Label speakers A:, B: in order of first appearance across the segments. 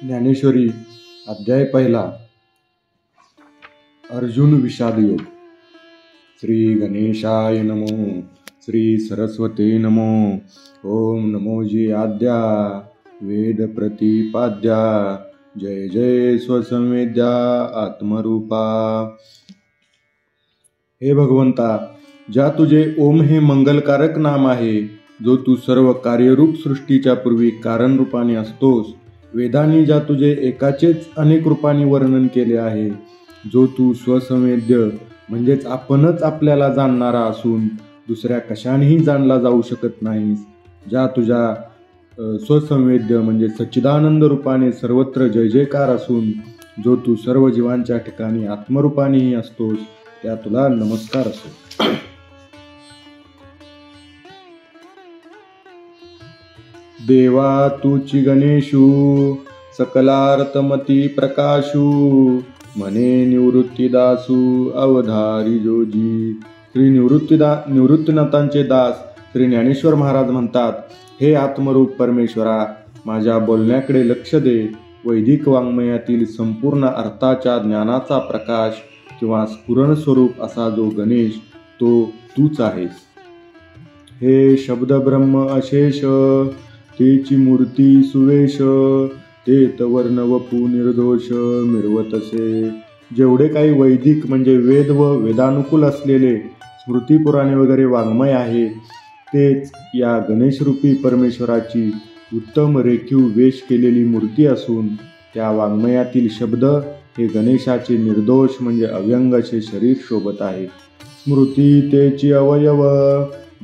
A: ज्ञानेश्वरी अध्याय पहिला. अर्जुन विषाद योग. श्री गणेशाय नमो. श्री सरस्वते नमो. ओम नमो जी आद्या वेद प्रतिपाद्या. जय जय स्वसंवेद्या आत्मरूपा. हे भगवंता, ज्या तुझे ओम हे मंगलकारक नाम आहे, जो तू सर्व कार्यरूप सृष्टीच्या पूर्वी कारण रूपाने असतोस, वेदांनी ज्या तुझे एकाचेच अनेक रूपांनी वर्णन केले आहे, जो तू स्वसंवेद्य म्हणजेच आपणच आपल्याला जाणणारा असून दुसऱ्या कशानेही जाणला जाऊ शकत नाहीस, ज्या तुझ्या स्वसंवेद्य म्हणजे सच्चिदानंद रूपाने सर्वत्र जय जयकार असून जो तू सर्व जीवांच्या ठिकाणी आत्मरूपानेही असतोस, त्या तुला नमस्कार असो. देवा तूची गणेशू सकलार्थमती प्रकाशू, म्हणे निवृत्तीदासू अवधारी जोजी. श्री निवृत्तीनाथांचे दास श्री ज्ञानेश्वर महाराज म्हणतात, हे आत्मरूप परमेश्वरा, माझ्या बोलण्याकडे लक्ष दे. वैदिक वाङ्मयातील संपूर्ण अर्थाच्या ज्ञानाचा प्रकाश किंवा स्फुरण स्वरूप असा जो गणेश, तो तूच आहेस. हे शब्द ब्रह्म अशेष, तेची मूर्ती सुवेश, तेत वर्ण वपू निर्दोष मिरवतसे. जेवढे काही वैदिक म्हणजे वेद व वेदानुकूल असलेले स्मृती पुराणे वगैरे वाङ्मय आहे, तेच या गणेशरूपी परमेश्वराची उत्तम रेखीव वेश केलेली मूर्ती असून त्या वाङ्मयातील शब्द हे गणेशाचे निर्दोष म्हणजे अव्यंग असे शरीर शोभत आहे. स्मृती तेची अवयव,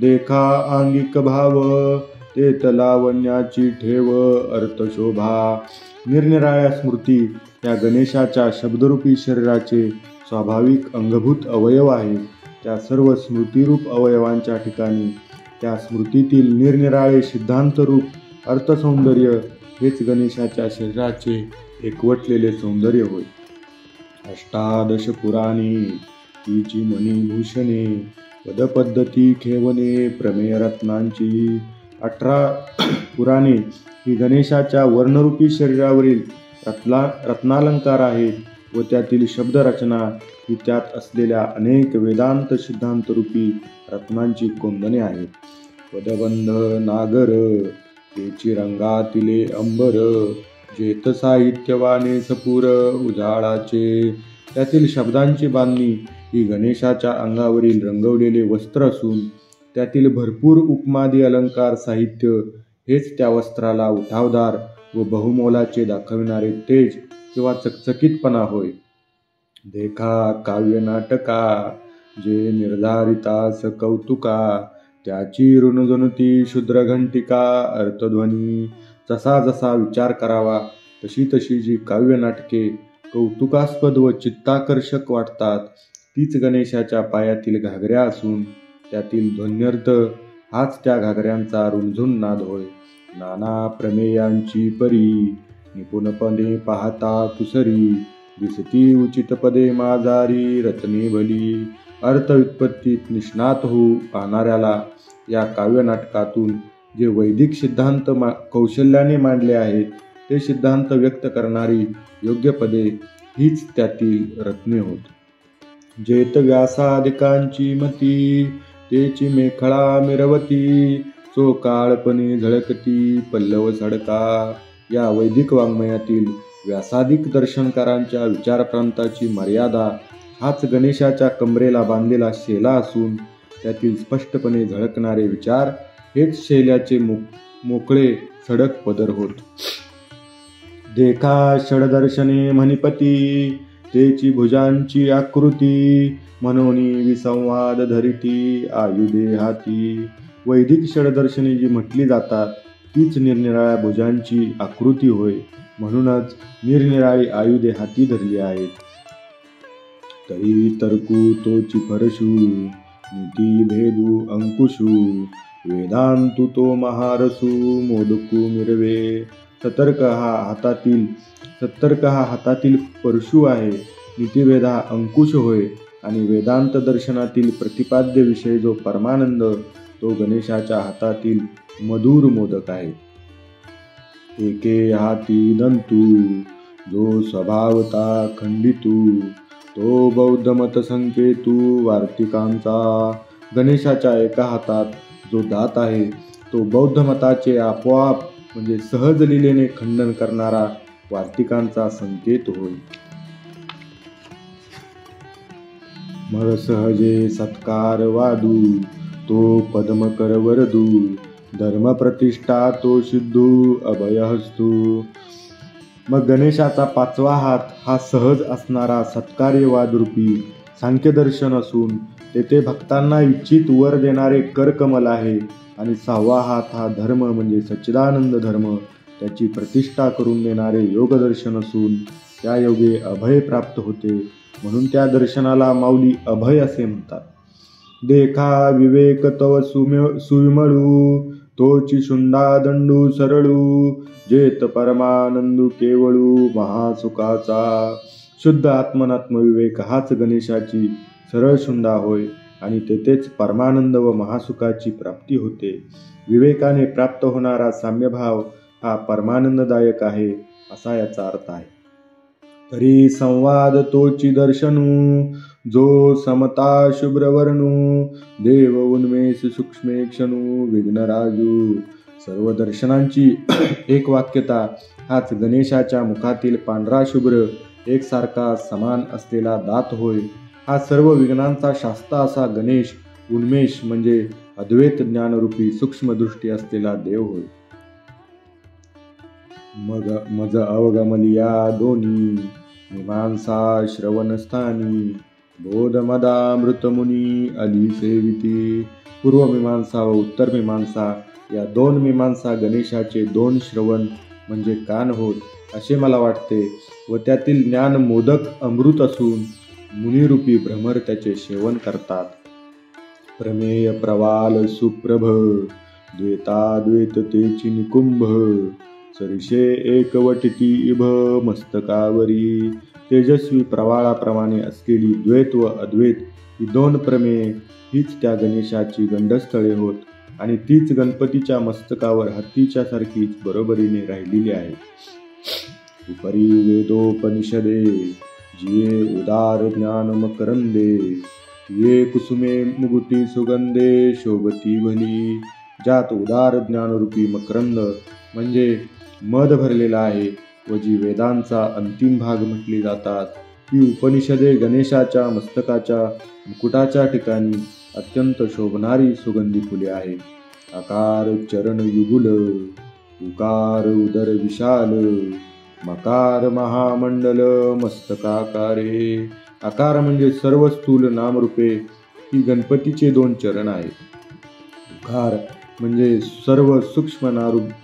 A: देखा आंगिक भाव, तेत लावण्याची ठेव अर्थशोभा. निरनिराळ्या स्मृती या गणेशाच्या शब्दरूपी शरीराचे स्वाभाविक अंगभूत अवयव आहे. त्या सर्व स्मृतिरूप अवयवांच्या ठिकाणी त्या स्मृतीतील निरनिराळे सिद्धांतरूप अर्थसौंदर्य हेच गणेशाच्या शरीराचे एकवटलेले सौंदर्य होय. अष्टादश पुराणी तिची मणिभूषणे, पदपद्धती खेवणे प्रमेय रत्नांची. 18 पुराणे ही गणेशाच्या वर्णरूपी शरीरावरील रत्नालंकार आहेत व त्यातील शब्दरचना ही त्यात असलेल्या अनेक वेदांत सिद्धांतरूपी रत्नांची कोंदणे आहेत. पदबंध नागर, तेची रंगातिले अंबर, जेत साहित्यवाने सपूर उजाळाचे. त्यातील शब्दांची बांधणी ही गणेशाच्या अंगावरील रंगवलेले वस्त्र असून त्यातील भरपूर उपमादी अलंकार साहित्य हेच त्या वस्त्राला उठावदार व बहुमोलाचे दाखविणारे तेज किंवा चकचकीतपणा होय. देखा काव्य नाटका, जे निर्धारितास कौतुका, त्याची ऋणजनुती शुद्रघंटिका अर्थध्वनी. जसा जसा विचार करावा तशी तशी जी काव्य नाटके कौतुकास्पद व चित्ताकर्षक वाटतात, तीच गणेशाच्या पायातील घागऱ्या असून त्यातील ध्वन्यर्थ हाच त्या घागऱ्यांचा रुंझुन नाद होय. नाना प्रमेयांची परी, निपुणपणे पाहता कुसरी, दिसती उचित पदे माझारी रत्ने भली. अर्थ व्युत्पत्तीत निष्णात होऊ पाहणाऱ्याला या काव्य नाटकातून जे वैदिक सिद्धांत कौशल्याने मांडले आहेत, ते सिद्धांत व्यक्त करणारी योग्य पदे हीच त्यातील रत्ने होत. जेत व्यासादिकांची मती, तेची मेखळा मिरवती, चोकाळपणे झळकती पल्लव सडका. या वैदिक वाङ्मयातील व्यासादिक दर्शनकारांच्या विचारप्रांताची मर्यादा हाच गणेशाच्या कमरेला बांधलेला शेला असून त्यातील स्पष्टपणे झळकणारे विचार हेच शेल्याचे मोकळे सडक पदर होत. देखा षडदर्शने मणिपती, तेची भुजांची आकृती, मनोनी विसंवाद धरिती आयुधे हाती. वैदिक षडदर्शने जी म्हटली जातात, तीच निरनिराळ्या भुजांची आकृती होय. म्हणूनच निरनिराळी आयुधे हाती धरली आहेत. तरी तर्कू तोची परशू, नीती भेदू अंकुशू, वेदांतू तो महारसू मोदकू मिरवे. सतर्क हा हातातील परशु आहे, नीतिभेद हा अंकुश होय आणि वेदांत दर्शनातील प्रतिपाद्य विषय जो परमानंद, तो गणेशाच्या हातातील मधुर मोदक आहे. एके हाती दंतू, जो स्वभावता खंडितू, तो बौद्ध मत संकेतू वार्तिकांचा. गणेशाच्या एका हातात जो दात आहे तो बौद्ध मताचे आपोआप म्हणजे सहज लीलेने खंडन करणारा वार्तिकांचा संकेत होय. मग सहजे सत्कार वादू, तो पद्मकर वरदू, धर्म प्रतिष्ठा तो सिद्धू अभयहस्तू. मग गणेशाचा पाचवा हात हा सहज असणारा सत्कार्यवादरूपी सांख्यदर्शन असून तेथे भक्तांना इच्छित वर देणारे करकमल आहे. आणि सहावा हात हा धर्म म्हणजे सच्चिदानंद धर्म त्याची प्रतिष्ठा करून देणारे योगदर्शन असून त्या योगे अभय प्राप्त होते, म्हणून त्या दर्शनाला माऊली अभय असे म्हणतात. देखा विवेक तव सुविमळू, तोची शुंडा दंडू सरळू, जेत परमानंदू केवळू महासुखाचा. शुद्ध आत्मविवेक हाच गणेशाची सरळ शुंडा होय आणि तेथेच परमानंद व महासुखाची प्राप्ती होते. विवेकाने प्राप्त होणारा साम्यभाव हा परमानंददायक आहे असा याचा अर्थ आहे. तरी संवाद तोची दर्शनू, जो समता शुभ्रवर्णू, देव उन्मेष सूक्ष्मेक्षणू विघ्नराजू. सर्व दर्शनांची एक वाक्यता हाच गणेशाच्या मुखातील पांढरा शुभ्र एकसारखा समान असलेला दात होय. हा सर्व विघ्नांचा शास्ता असा गणेश उन्मेष म्हणजे अद्वैत ज्ञानरूपी सूक्ष्मदृष्टी असलेला देव होय. मज अवगमलिया दोन्ही, मीमांसा श्रवणस्थानी, बोधमदामृतमुनी अली सेविती. पूर्वमीमांसा व उत्तर मीमांसा या दोन मीमांसा गणेशाचे दोन श्रवण म्हणजे कान होत असे मला वाटते व त्यातील ज्ञान मोदक अमृत असून मुनिरूपी भ्रमर त्याचे सेवन करतात. प्रमेय प्रवाल सुप्रभ, द्वैताद्वैततेची निकुंभ, सरिषे एकवटिती इभ मस्तकावरी. तेजस्वी प्रवाळाप्रमाणे असलेली द्वैत व अद्वैत ही दोन प्रमेय हीच त्या गणेशाची गंडस्थळे होत आणि तीच गणपतीच्या मस्तकावर हत्तीच्या सारखीच बरोबरीने राहिलेली आहे. उपरी वेदोपनिषदे, जिये उदार ज्ञान मकरंदे, ये कुसुमे मुगुटी सुगंधे शोभती भली. ज्यात उदार ज्ञानरूपी मकरंद म्हणजे मध भरलेला आहे व जी वेदांचा अंतिम भाग म्हटली जातात, ही उपनिषदे गणेशाच्या मस्तकाच्या मुकुटाच्या ठिकाणी अत्यंत शोभणारी सुगंधी फुले आहेत. आकार चरण युगुल, उकार उदर विशाल, मकार महामंडल मस्तकाकारे. आकार म्हणजे सर्व स्थूल नामरूपे ही गणपतीचे दोन चरण आहेत. उकार म्हणजे सर्व सूक्ष्म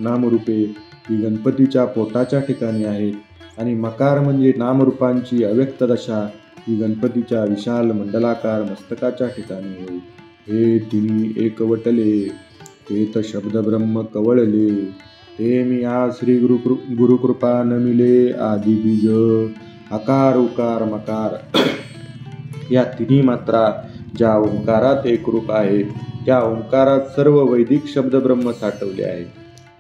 A: नामरूपे ही गणपतीच्या पोटाच्या ठिकाणी आहेत आणि मकार म्हणजे नामरूपांची अव्यक्त दशा ही गणपतीच्या विशाल मंडलाकार मस्तकाच्या ठिकाणी होईल. हे तिन्ही एकवटले, तेत शब्द ब्रह्म कवळले, ते मी आ श्री गुरुकृपा नमिले आदी बीज. आकार उकार मकार या तिन्ही मात्रा ज्या ओंकारात एकरूप आहेत त्या ओंकारात सर्व वैदिक शब्द ब्रह्म साठवले आहेत.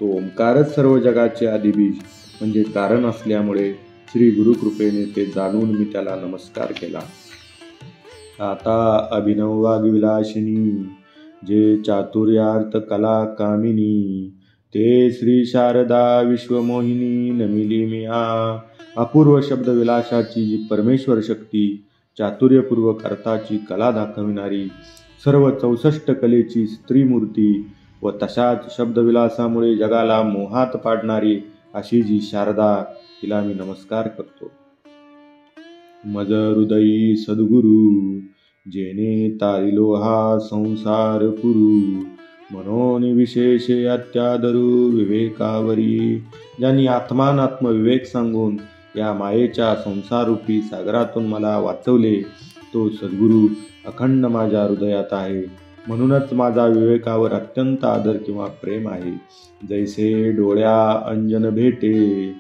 A: तो ओंकारच सर्व जगाचे आदिबीज म्हणजे कारण असल्यामुळे श्री गुरुकृपेने ते जाणून मी त्याला नमस्कार केला. आता अभिनव वाग्विलासिनी, जे चातुर्यार्थ कला कामिनी, ते श्री शारदा विश्वमोहिनी नमिली मी आ. अपूर्व शब्द विलासाची जी परमेश्वर शक्ती, चातुर्यपूर्वक अर्थाची कला दाखविणारी, सर्व 64 कलेची स्त्रीमूर्ती व तशाच शब्दविलासामुळे जगाला मोहात पाडणारी अशी जी शारदा, तिला मी नमस्कार करतो. मज हृदयी सद्गुरु, जेने तारिलो हा संसार पुरू, मनोन विशेषे अत्यादरू विवेकावरी. ज्यांनी आत्मानात्म विवेक सांगून या मायेच्या संसारूपी सागरातून मला वाचवले, तो सद्गुरू अखंड माझ्या हृदयात आहे. म्हणूनच माझा विवेकावर अत्यंत आदर किंवा प्रेम आहे. जैसे डोळ्या अंजन भेटे,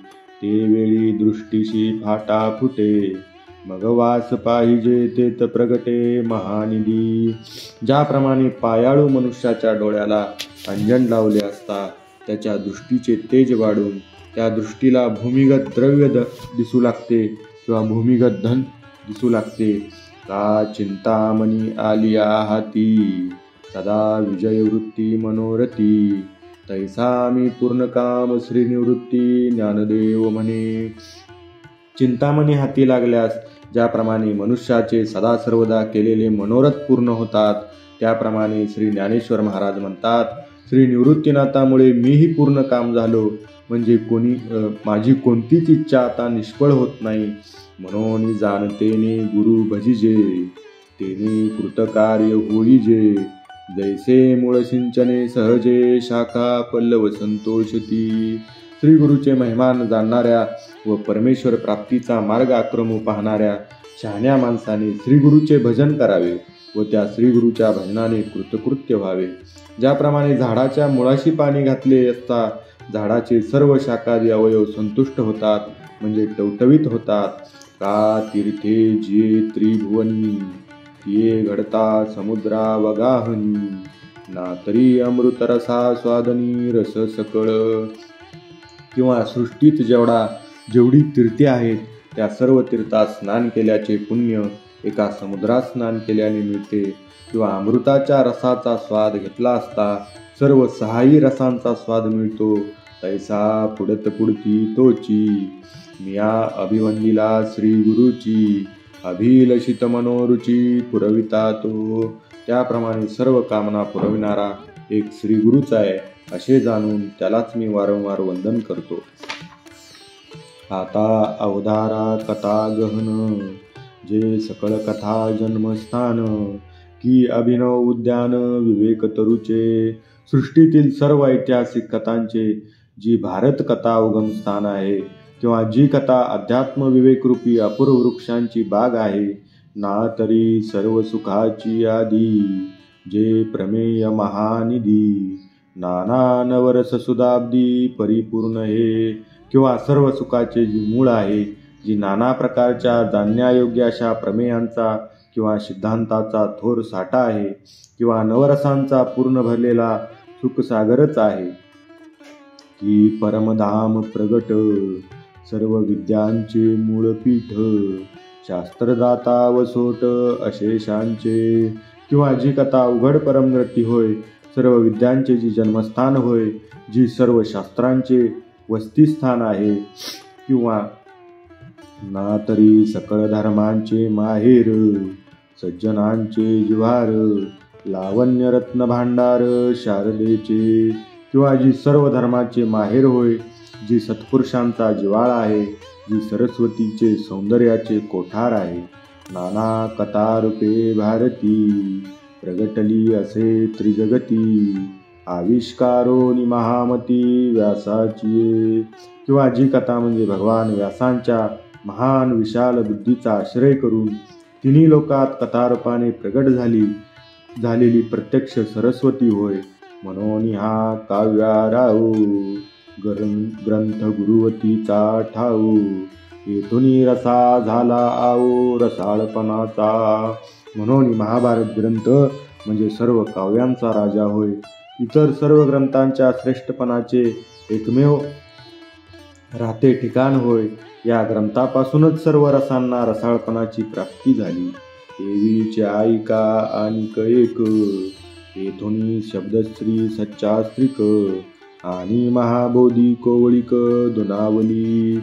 A: ते वेळी दृष्टीशी फाटा फुटे, मग वास पाहिजे तेत प्रगटे महानिधी. ज्याप्रमाणे पायाळू मनुष्याच्या डोळ्याला अंजन लावले असता त्याच्या दृष्टीचे तेज वाढून त्या दृष्टीला भूमिगत द्रव्य दिसू लागते किंवा भूमिगत धन दिसू लागते. का चिंतामणी आलिया हाती, सदा विजयवृत्ती मनोरथी. तैसा मी पूर्ण काम श्रीनिवृत्ती, ज्ञानदेव म्हणे. चिंतामणी हाती लागल्यास ज्याप्रमाणे मनुष्याचे सदा सर्वदा केलेले मनोरथ पूर्ण होतात, त्याप्रमाणे श्री ज्ञानेश्वर महाराज म्हणतात, श्री निवृत्तीनाथामुळे मीही पूर्ण काम झालो. म्हणजे माझी कोणतीच इच्छा आता निष्फळ होत नाही. म्हणून जाणतेने गुरु भजिजे, तेने कृतकार्य होईजे. जैसे मूळ सिंचने सहजे, शाखा पल्लव संतोषती. श्री गुरुचे महिमान जाणणाऱ्या व परमेश्वर प्राप्तीचा मार्ग आक्रमू पाहणाऱ्या शहाण्या माणसाने श्री गुरुचे भजन करावे व त्या श्री गुरुच्या भजनाने कृतकृत्य व्हावे. ज्याप्रमाणे झाडाच्या मुळाशी पाणी घातले असता झाडाचे सर्व शाखादी अवयव संतुष्ट होतात, म्हणजे टवटवीत होतात. का तीर्थे जिये त्रिभुवनी, तिये घडता समुद्रा वगाहनी. ना तरी अमृतरसा स्वादनी, रस सकळ. किंवा सृष्टीत जेवढी तीर्थे आहेत त्या सर्व तीर्थात स्नान केल्याचे पुण्य एका समुद्रात स्नान केल्याने मिळते. किंवा अमृताच्या रसाचा स्वाद घेतला असता सर्व 6ही रसांचा स्वाद मिळतो. तैसा पुढत पुढती तोची, मिया अभिवंदिला श्री गुरुची. अभिलषित मनोरुची, पुरविता तो. त्याप्रमाणे सर्व कामना पुरविणारा एक श्री गुरुच आहे असे जाणून त्यालाच मी वारंवार वंदन करतो. आता अवधारा कथा गहन, जे सकळ कथा जन्मस्थान. की अभिनव उद्यान विवेक तरुचे, सृष्टीतील सर्व ऐतिहासिक कथांचे जी भारत कथा उगम स्थान आहे, किंवा जी कथा अध्यात्म विवेकरूपी अपूर्व वृक्षांची बाग आहे. ना तरी सर्व सुखाची आदी, जे प्रमेय महानिधी. नाना नवरस सुदाब्दी परिपूर्ण हे, किंवा सर्व सुखाचे जी मूळ आहे, जी नाना प्रकारच्या जाणण्यायोग्य अशा प्रमेयांचा किंवा सिद्धांताचा थोर साठा आहे, किंवा नवरसांचा पूर्ण भरलेला सुखसागरच आहे. की परमधाम प्रगट, सर्व विद्यांचे मूळपीठ. शास्त्रदाता वसोट अशेषांचे, किंवा जी कथा उघड परमगती होय, सर्व विद्यांचे जी जन्मस्थान होय, जी सर्व शास्त्रांचे वस्तीस्थान आहे. किंवा ना तरी सकळ धर्मांचे माहेर, सज्जनांचे जिव्हार. लावण्य रत्न भांडार शारदेचे, किंवा जी सर्व धर्माचे माहेर होय, जी सत्पुरुषांचा जिव्हाळा आहे, जी सरस्वतीचे सौंदर्याचे कोठार आहे. नाना कथा रूपे भारती, प्रगटली असे त्रिजगती. आविष्कारो महामती व्यासाची, किंवा जी कथा म्हणजे भगवान व्यासांच्या महान विशाल बुद्धीचा आश्रय करून तिन्ही लोकात कथारूपाने प्रगट झालेली प्रत्यक्ष सरस्वती होय. म्हणून हा काव्याराऊ ग्रंथ गुरुवतीचा ठाऊ. येथून रसा झाला आओ रसाळपणाचा. म्हणून महाभारत ग्रंथ म्हणजे सर्व काव्यांचा राजा होय. इतर सर्व ग्रंथांच्या श्रेष्ठपणाचे एकमेव राहते ठिकाण होय. या ग्रंथापासूनच सर्व रसांना रसाळपणाची प्राप्ती झाली. देवीचे ऐका आणिक एक, येथून शब्दश्री सच्चास्त्रिक. आणि महाबोधी कोवळीक दुनावली.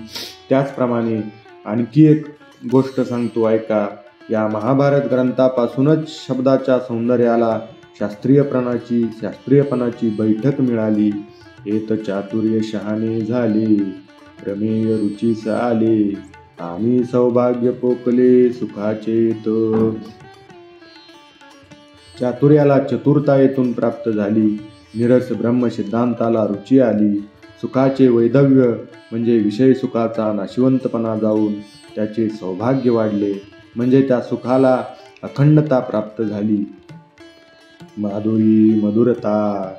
A: त्याचप्रमाणे आणखी एक गोष्ट सांगतो ऐका. या महाभारत ग्रंथापासूनच शब्दाच्या सौंदर्याला शास्त्रीयपणाची बैठक मिळाली. येत चातुर्य शहाणे झाले, प्रमेय रुचीस आले. आणि सौभाग्य पोकले सुखाचेत. चातुर्याला चतुरता येथून प्राप्त झाली. निरस ब्रह्म सिद्धांताला रुची आली. सुखाचे वैधव्य म्हणजे विषय सुखाचा नाशिवंतपणा जाऊन त्याचे सौभाग्य वाढले, म्हणजे त्या सुखाला अखंडता प्राप्त झाली. माधुरी मधुरता,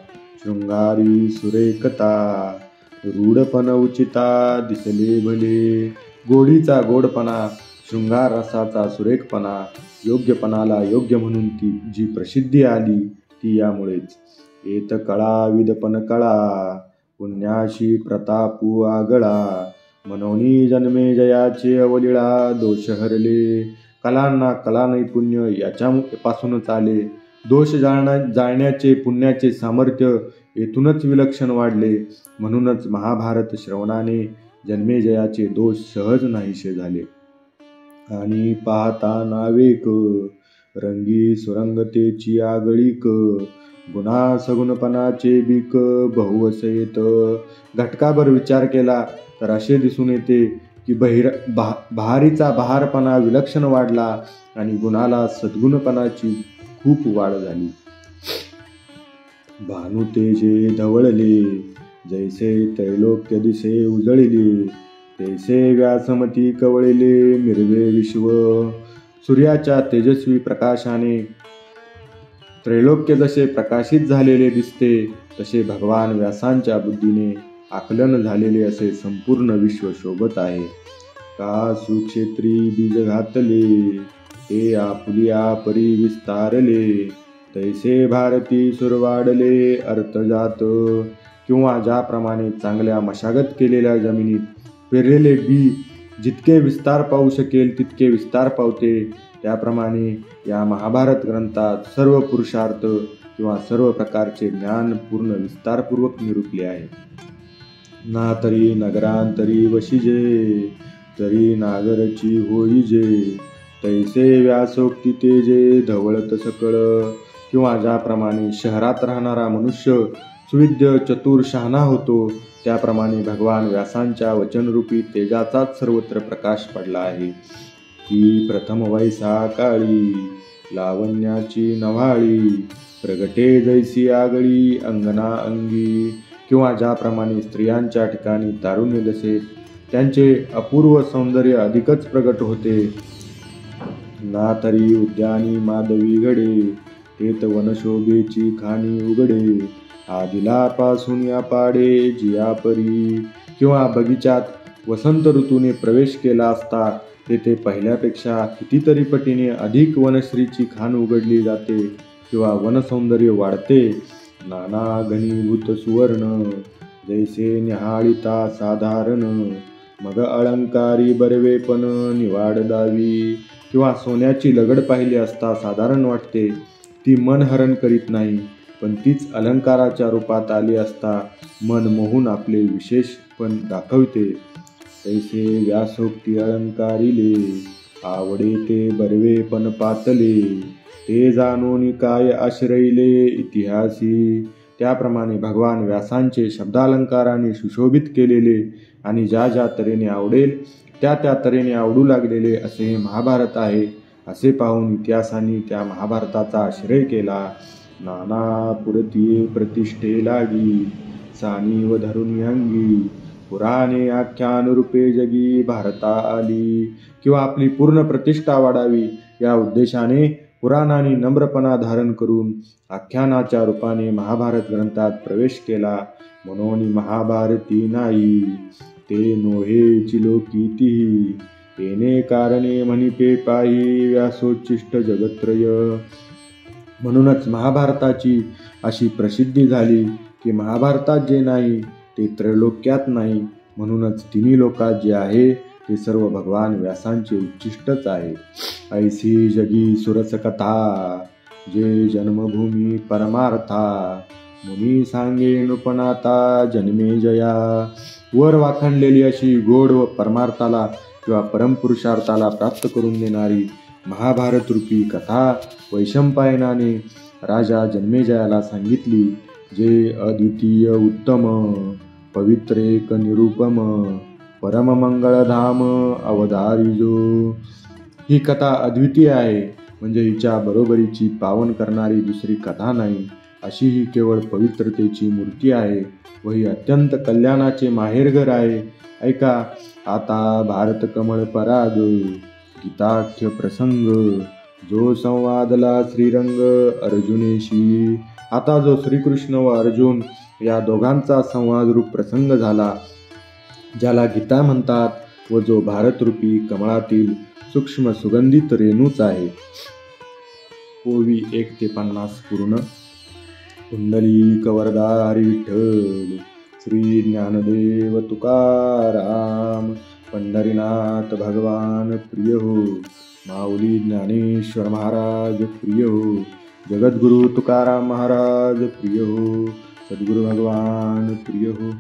A: शृंगारी सुरेखता, रूढपण उचिता दिसले भले. गोडीचा गोडपणा, शृंगार रसाचा सुरेखपणा, योग्यपणाला योग्य म्हणून ती जी प्रसिद्धी आली ती यामुळेच. येत कळा विदपन कळा, पुण्याशी प्रतापू आगळा, मनोनी जन्मे जयाचे अवलिळा. दोष हरले कलांना कला नैपुण्य याच्यापासूनच आले. दोष जाळण्याचे पुण्याचे सामर्थ्य येथूनच विलक्षण वाढले. म्हणूनच महाभारत श्रवणाने जन्मेजयाचे दोष सहज नाहीसे झाले. आणि पाहता नावेक रंगी सुरंगतेची आगळीक, गुणा सगुणपणाचे बीक बहुवसयेत. घटकाभर विचार केला तर असे दिसून येते की बहारीचा बहारपणा विलक्षण वाढला आणि गुणाला सद्गुणपणाची खूप वाढ झाली. भानु तेजे धवळले, जैसे त्रैलोक्य दिसे उजळले, तैसे व्यासमती कवळले मिरवे विश्व. सूर्याच्या तेजस्वी प्रकाशाने त्रैलोक्य जसे प्रकाशित झालेले दिसते, तसे भगवान व्यासांच्या बुद्धीने आकलन झालेले असे संपूर्ण विश्व शोभत आहे. का सुक्षेत्री बीज घातले, ते आपुलिया परी विस्तारले, तैसे भारती सुरवाडले अर्थ जात. किंवा ज्याप्रमाणे चांगल्या मशागत केलेल्या जमिनीत पेरलेले बी जितके विस्तार पावू शकेल तितके विस्तार पावते, त्याप्रमाणे या महाभारत ग्रंथात सर्व पुरुषार्थ किंवा सर्व प्रकारचे ज्ञान पूर्ण विस्तारपूर्वक निरूपले आहे. ना तरी नगरांतरी वशिजे, तरी नागरची होईजे, तैसे व्यासोक्ती तेजे धवळत सकळ. किंवा ज्याप्रमाणे शहरात राहणारा मनुष्य सुविद्य चतुर शहाणा होतो, त्याप्रमाणे भगवान व्यासांच्या वचनरूपी तेजाचाच सर्वत्र प्रकाश पडला आहे. की प्रथम वैसा काळी, लावण्याची नव्हाळी, प्रगटे जैसी आगळी अंगना अंगी. किंवा ज्याप्रमाणे स्त्रियांच्या ठिकाणी तारुण्य दिसे, त्यांचे अपूर्व सौंदर्य अधिकच प्रगट होते. ना तरी उद्यानी माधवी घडे, तेत वनशोभेची खाणी उघडे, आदिला पासून या पाडे जिया परी. किंवा बगीचात वसंत ऋतूने प्रवेश केला असता तेथे पहिल्यापेक्षा कितीतरी पटीने अधिक वनश्रीची खाण उघडली जाते किंवा वनसौंदर्य वाढते. नाना घनीभूत सुवर्ण, जैसे निहाळिता साधारण, मग अलंकारी बरवेपण निवाड दावी. किंवा सोन्याची लगड पाहिली असता साधारण वाटते, ती मन हरण करीत नाही, पण तीच अलंकाराच्या रूपात आली असता मन मोहून आपले विशेषपण दाखवते. तैसे व्यासोक्ती अलंकारिले, आवडे ते बरवेपण पातले, ते जाणून काय आश्रयले इतिहासी. त्याप्रमाणे भगवान व्यासांचे शब्दालंकाराने सुशोभित केलेले आणि ज्या ज्या तऱ्हेने आवडेल त्या त्या तऱ्हेने आवडू लागलेले असे हे महाभारत आहे. असे पाहून इतिहासांनी त्या महाभारताचा आश्रय केला. नाना पुरती प्रतिष्ठे लागी, सानी व धरुणी अंगी, पुराणे आख्यानुरूपे जगी भारता आली. किंवा आपली पूर्ण प्रतिष्ठा वाढावी या उद्देशाने पुराणाने नम्रपणा धारण करून आख्यानाच्या रूपाने महाभारत ग्रंथात प्रवेश केला. म्हणून महाभारती नाही, ते नोहे लोकी तीही, येणे कारणे म्हणिपे पाही व्यासोच्छिष्ट जगत्रय. म्हणूनच महाभारताची अशी प्रसिद्धी झाली की महाभारतात जे नाही ते त्रैलोक्यात नाही. म्हणूनच तिन्ही लोकात जे आहे ते सर्व भगवान व्यासांचे उच्छिष्टच आहे. ऐसी जगी सुरस कथा, जे जन्मभूमी परमार्था, मुनी सांगे नृपनाथा जन्मे जया. वर वाखणलेली अशी गोड व परमार्थाला किंवा परमपुरुषार्थाला प्राप्त करून देणारी महाभारत रूपी कथा वैशंपायनाने राजा जन्मेजयाला सांगितली, जे अद्वितीय उत्तम पवित्रेक निरुपम परममंगळधाम अवधारिजो. ही कथा अद्वितीय आहे, म्हणजे हिच्या बरोबरीची पावन करणारी दुसरी कथा नाही. अशी ही केवळ पवित्रतेची मूर्ती आहे व ही अत्यंत कल्याणाचे माहेरघर आहे. ऐका आता भारत कमळ पराग, गीताख्य प्रसंग, जो संवादला श्रीरंग अर्जुनेशी. आता जो श्रीकृष्ण व अर्जुन या दोघांचा संवादरूप प्रसंग झाला, ज्याला गीता म्हणतात व जो भारतरूपी कमळातील सूक्ष्म सुगंधित रेणूच आहे. ओवी 1 ते 50 पूर्ण. पुंडलिक वरदा हरी विठ्ठल, श्री ज्ञानदेव तुकाराम पंढरीनाथ भगवान प्रिय हो, माऊली ज्ञानेश्वर महाराज प्रिय हो, जगद्गुरु तुकाराम महाराज प्रिय हो, सद्गुरु भगवान प्रिय हो।